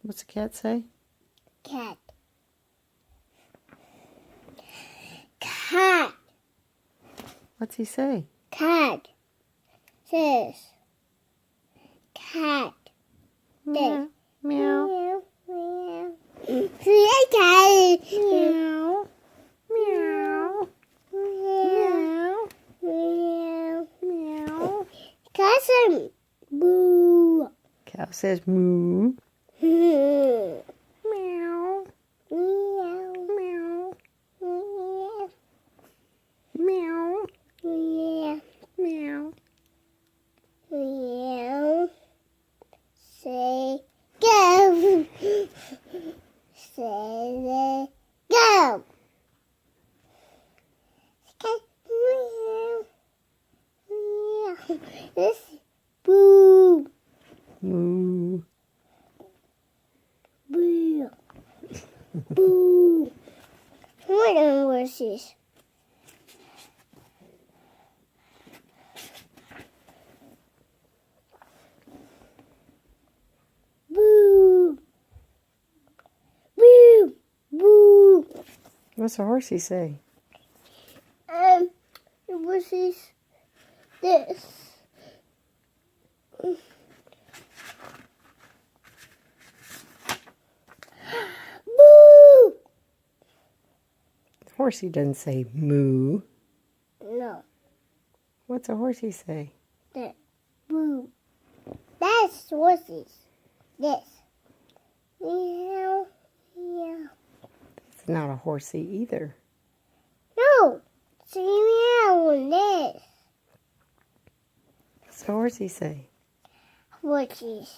What's the cat say? Cat. Cat. What's he say? Cat. Says. Cat. Meow. Meow. Meow. Meow. Cat. Meow. Meow. Meow. Meow. Meow. Cat says boo. Cow says moo. Meow. Meow. Meow. Meow. Meow. Meow. Meow. Meow. Meow. Say go. Say go. Meow. Meow. This boo. Moo. Boo. Boo. What was this? Boo. Boo. Boo. What's the horsey say? It was this. Boo. Horsey doesn't say moo. No, What's a horsey say? that boo. That's horses. This. Meow. Meow. It's not a horsey either. No. See meow on this. What's the horsey say? Horses.